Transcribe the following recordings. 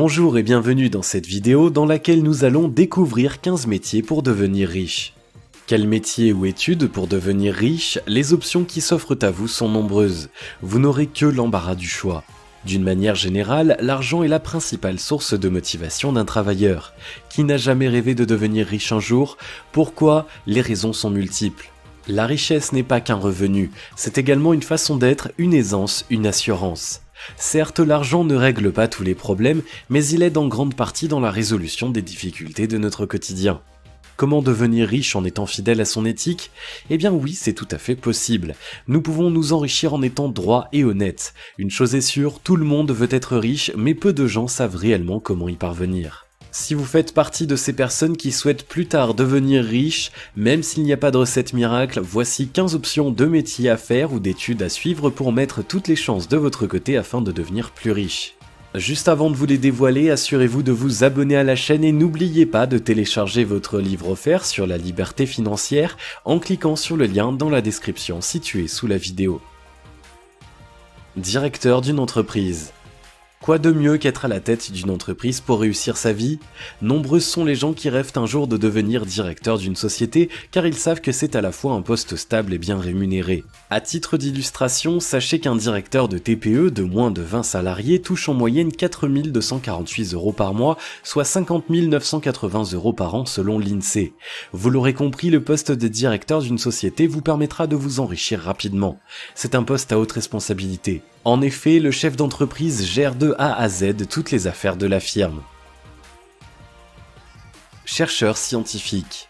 Bonjour et bienvenue dans cette vidéo dans laquelle nous allons découvrir 15 métiers pour devenir riche. Quel métier ou études pour devenir riche? Les options qui s'offrent à vous sont nombreuses. Vous n'aurez que l'embarras du choix. D'une manière générale, l'argent est la principale source de motivation d'un travailleur. Qui n'a jamais rêvé de devenir riche un jour? Pourquoi? Les raisons sont multiples. La richesse n'est pas qu'un revenu, c'est également une façon d'être, une aisance, une assurance. Certes, l'argent ne règle pas tous les problèmes, mais il aide en grande partie dans la résolution des difficultés de notre quotidien. Comment devenir riche en étant fidèle à son éthique? Eh bien oui, c'est tout à fait possible. Nous pouvons nous enrichir en étant droit et honnête. Une chose est sûre, tout le monde veut être riche, mais peu de gens savent réellement comment y parvenir. Si vous faites partie de ces personnes qui souhaitent plus tard devenir riches, même s'il n'y a pas de recette miracle, voici 15 options de métiers à faire ou d'études à suivre pour mettre toutes les chances de votre côté afin de devenir plus riche. Juste avant de vous les dévoiler, assurez-vous de vous abonner à la chaîne et n'oubliez pas de télécharger votre livre offert sur la liberté financière en cliquant sur le lien dans la description située sous la vidéo. Directeur d'une entreprise. Quoi de mieux qu'être à la tête d'une entreprise pour réussir sa vie? Nombreux sont les gens qui rêvent un jour de devenir directeur d'une société car ils savent que c'est à la fois un poste stable et bien rémunéré. À titre d'illustration, sachez qu'un directeur de TPE de moins de 20 salariés touche en moyenne 4 248 € par mois, soit 50 980 € par an selon l'INSEE. Vous l'aurez compris, le poste de directeur d'une société vous permettra de vous enrichir rapidement. C'est un poste à haute responsabilité. En effet, le chef d'entreprise gère de A à Z toutes les affaires de la firme. Chercheur scientifique.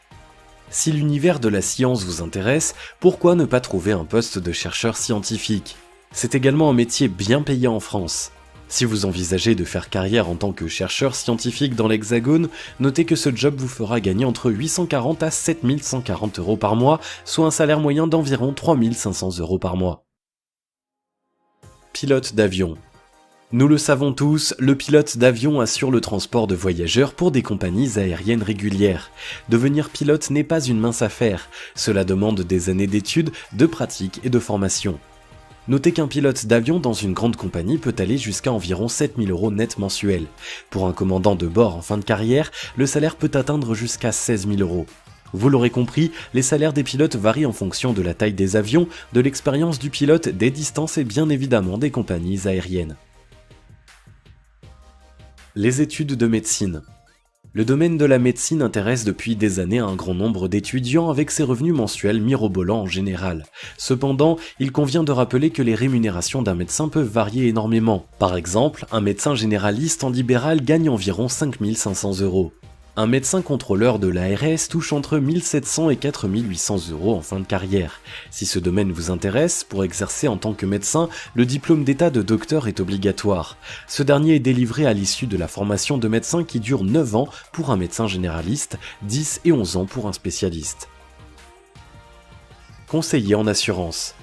Si l'univers de la science vous intéresse, pourquoi ne pas trouver un poste de chercheur scientifique? C'est également un métier bien payé en France. Si vous envisagez de faire carrière en tant que chercheur scientifique dans l'Hexagone, notez que ce job vous fera gagner entre 840 à 7140 € par mois, soit un salaire moyen d'environ 3500 € par mois. Pilote d'avion. Nous le savons tous, le pilote d'avion assure le transport de voyageurs pour des compagnies aériennes régulières. Devenir pilote n'est pas une mince affaire, cela demande des années d'études, de pratique et de formation. Notez qu'un pilote d'avion dans une grande compagnie peut aller jusqu'à environ 7 000 € net mensuels. Pour un commandant de bord en fin de carrière, le salaire peut atteindre jusqu'à 16 000 €. Vous l'aurez compris, les salaires des pilotes varient en fonction de la taille des avions, de l'expérience du pilote, des distances et bien évidemment des compagnies aériennes. Les études de médecine. Le domaine de la médecine intéresse depuis des années un grand nombre d'étudiants avec ses revenus mensuels mirobolants en général. Cependant, il convient de rappeler que les rémunérations d'un médecin peuvent varier énormément. Par exemple, un médecin généraliste en libéral gagne environ 5 500 €. Un médecin contrôleur de l'ARS touche entre 1 700 et 4 800 € en fin de carrière. Si ce domaine vous intéresse, pour exercer en tant que médecin, le diplôme d'état de docteur est obligatoire. Ce dernier est délivré à l'issue de la formation de médecin qui dure 9 ans pour un médecin généraliste, 10 et 11 ans pour un spécialiste. Conseiller en assurance.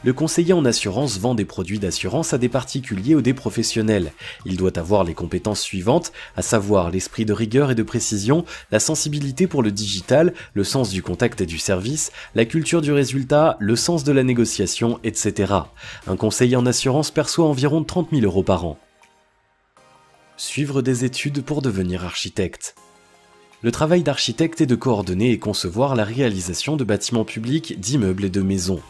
Le conseiller en assurance vend des produits d'assurance à des particuliers ou des professionnels. Il doit avoir les compétences suivantes, à savoir l'esprit de rigueur et de précision, la sensibilité pour le digital, le sens du contact et du service, la culture du résultat, le sens de la négociation, etc. Un conseiller en assurance perçoit environ 30 000 € par an. Suivre des études pour devenir architecte. Le travail d'architecte est de coordonner et concevoir la réalisation de bâtiments publics, d'immeubles et de maisons.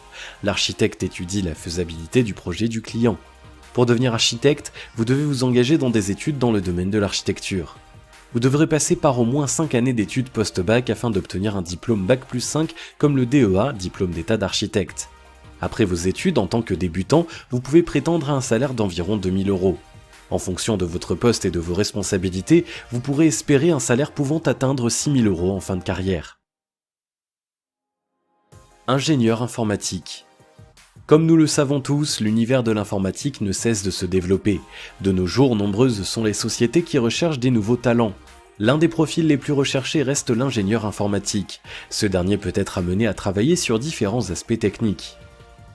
L'architecte étudie la faisabilité du projet du client. Pour devenir architecte, vous devez vous engager dans des études dans le domaine de l'architecture. Vous devrez passer par au moins 5 années d'études post-bac afin d'obtenir un diplôme Bac+5 comme le DEA, diplôme d'état d'architecte. Après vos études en tant que débutant, vous pouvez prétendre à un salaire d'environ 2 000 €. En fonction de votre poste et de vos responsabilités, vous pourrez espérer un salaire pouvant atteindre 6 000 € en fin de carrière. Ingénieur informatique. Comme nous le savons tous, l'univers de l'informatique ne cesse de se développer. De nos jours, nombreuses sont les sociétés qui recherchent des nouveaux talents. L'un des profils les plus recherchés reste l'ingénieur informatique. Ce dernier peut être amené à travailler sur différents aspects techniques.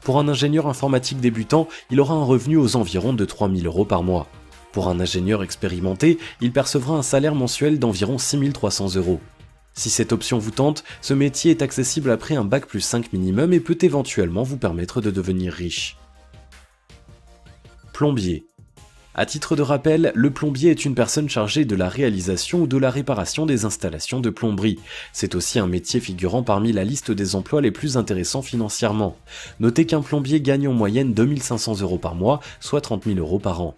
Pour un ingénieur informatique débutant, il aura un revenu aux environs de 3 000 € par mois. Pour un ingénieur expérimenté, il percevra un salaire mensuel d'environ 6 300 €. Si cette option vous tente, ce métier est accessible après un Bac+5 minimum et peut éventuellement vous permettre de devenir riche. Plombier. À titre de rappel, le plombier est une personne chargée de la réalisation ou de la réparation des installations de plomberie. C'est aussi un métier figurant parmi la liste des emplois les plus intéressants financièrement. Notez qu'un plombier gagne en moyenne 2500 € par mois, soit 30 000 € par an.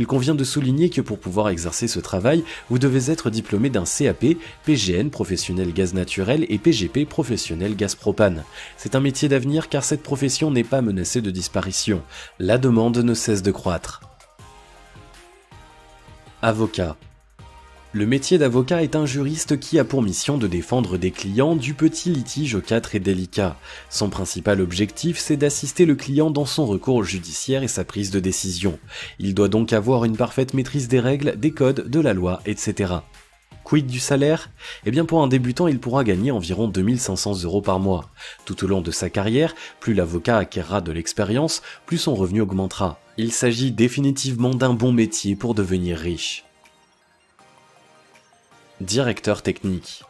Il convient de souligner que pour pouvoir exercer ce travail, vous devez être diplômé d'un CAP, PGN professionnel gaz naturel et PGP professionnel gaz propane. C'est un métier d'avenir car cette profession n'est pas menacée de disparition. La demande ne cesse de croître. Avocat. Le métier d'avocat est un juriste qui a pour mission de défendre des clients du petit litige au cas très délicat. Son principal objectif, c'est d'assister le client dans son recours judiciaire et sa prise de décision. Il doit donc avoir une parfaite maîtrise des règles, des codes, de la loi, etc. Quid du salaire? Eh bien pour un débutant, il pourra gagner environ 2500 € par mois. Tout au long de sa carrière, plus l'avocat acquérera de l'expérience, plus son revenu augmentera. Il s'agit définitivement d'un bon métier pour devenir riche. Directeur technique.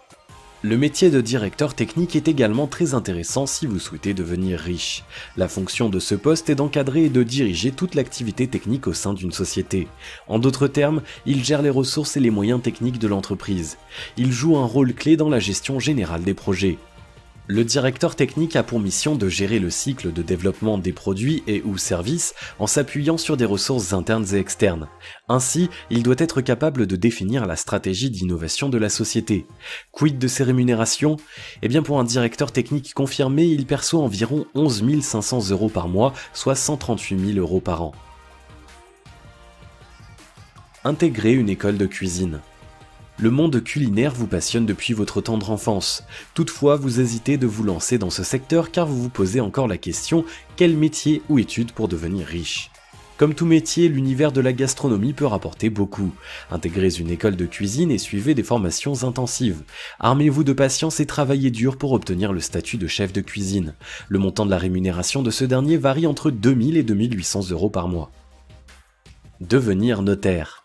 Le métier de directeur technique est également très intéressant si vous souhaitez devenir riche. La fonction de ce poste est d'encadrer et de diriger toute l'activité technique au sein d'une société. En d'autres termes, il gère les ressources et les moyens techniques de l'entreprise. Il joue un rôle clé dans la gestion générale des projets. Le directeur technique a pour mission de gérer le cycle de développement des produits et ou services en s'appuyant sur des ressources internes et externes. Ainsi, il doit être capable de définir la stratégie d'innovation de la société. Quid de ses rémunérations? Eh bien pour un directeur technique confirmé, il perçoit environ 11 500 € par mois, soit 138 000 € par an. Intégrer une école de cuisine. Le monde culinaire vous passionne depuis votre tendre enfance. Toutefois, vous hésitez de vous lancer dans ce secteur car vous vous posez encore la question « quel métier ou étude pour devenir riche ?» Comme tout métier, l'univers de la gastronomie peut rapporter beaucoup. Intégrez une école de cuisine et suivez des formations intensives. Armez-vous de patience et travaillez dur pour obtenir le statut de chef de cuisine. Le montant de la rémunération de ce dernier varie entre 2000 et 2800 € par mois. Devenir notaire.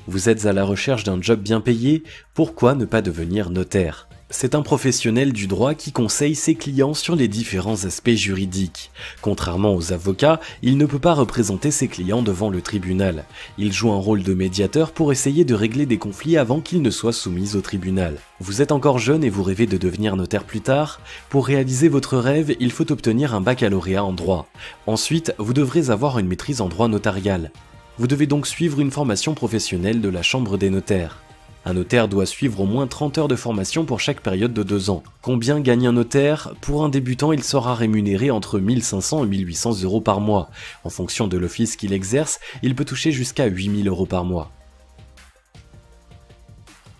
Vous êtes à la recherche d'un job bien payé? Pourquoi ne pas devenir notaire? C'est un professionnel du droit qui conseille ses clients sur les différents aspects juridiques. Contrairement aux avocats, il ne peut pas représenter ses clients devant le tribunal. Il joue un rôle de médiateur pour essayer de régler des conflits avant qu'ils ne soient soumis au tribunal. Vous êtes encore jeune et vous rêvez de devenir notaire plus tard? Pour réaliser votre rêve, il faut obtenir un baccalauréat en droit. Ensuite, vous devrez avoir une maîtrise en droit notarial. Vous devez donc suivre une formation professionnelle de la Chambre des notaires. Un notaire doit suivre au moins 30 heures de formation pour chaque période de 2 ans. Combien gagne un notaire? Pour un débutant, il sera rémunéré entre 1500 et 1800 € par mois. En fonction de l'office qu'il exerce, il peut toucher jusqu'à 8000 € par mois.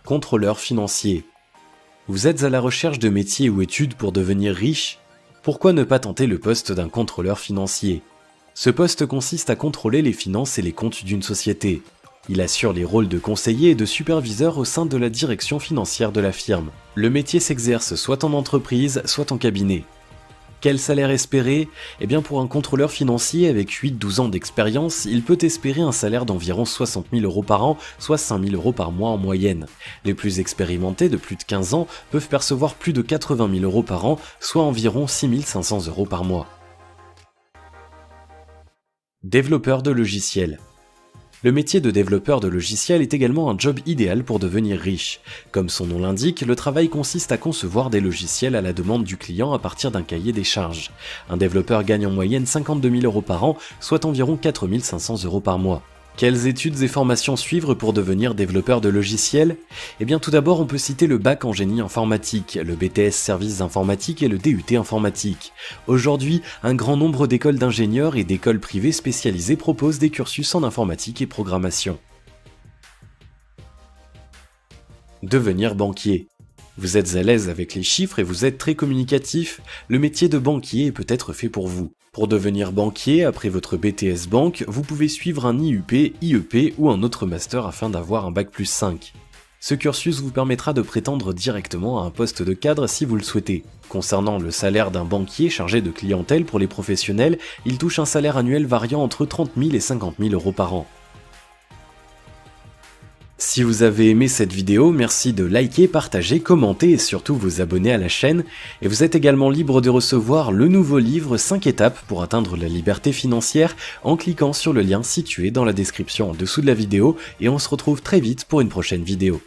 Contrôleur financier. Vous êtes à la recherche de métiers ou études pour devenir riche? Pourquoi ne pas tenter le poste d'un contrôleur financier? Ce poste consiste à contrôler les finances et les comptes d'une société. Il assure les rôles de conseiller et de superviseur au sein de la direction financière de la firme. Le métier s'exerce soit en entreprise, soit en cabinet. Quel salaire espérer? Eh bien pour un contrôleur financier avec 8-12 ans d'expérience, il peut espérer un salaire d'environ 60 000 € par an, soit 5 000 € par mois en moyenne. Les plus expérimentés de plus de 15 ans peuvent percevoir plus de 80 000 € par an, soit environ 6 500 € par mois. Développeur de logiciels. Le métier de développeur de logiciels est également un job idéal pour devenir riche. Comme son nom l'indique, le travail consiste à concevoir des logiciels à la demande du client à partir d'un cahier des charges. Un développeur gagne en moyenne 52 000 € par an, soit environ 4 500 € par mois. Quelles études et formations suivre pour devenir développeur de logiciels? Eh bien tout d'abord on peut citer le bac en génie informatique, le BTS services informatiques et le DUT informatique. Aujourd'hui, un grand nombre d'écoles d'ingénieurs et d'écoles privées spécialisées proposent des cursus en informatique et programmation. Devenir banquier. Vous êtes à l'aise avec les chiffres et vous êtes très communicatif, le métier de banquier est peut-être fait pour vous. Pour devenir banquier, après votre BTS Banque, vous pouvez suivre un IUP, IEP ou un autre master afin d'avoir un bac plus 5. Ce cursus vous permettra de prétendre directement à un poste de cadre si vous le souhaitez. Concernant le salaire d'un banquier chargé de clientèle pour les professionnels, il touche un salaire annuel variant entre 30 000 et 50 000 € par an. Si vous avez aimé cette vidéo, merci de liker, partager, commenter et surtout vous abonner à la chaîne. Et vous êtes également libre de recevoir le nouveau livre 5 étapes pour atteindre la liberté financière en cliquant sur le lien situé dans la description en dessous de la vidéo et on se retrouve très vite pour une prochaine vidéo.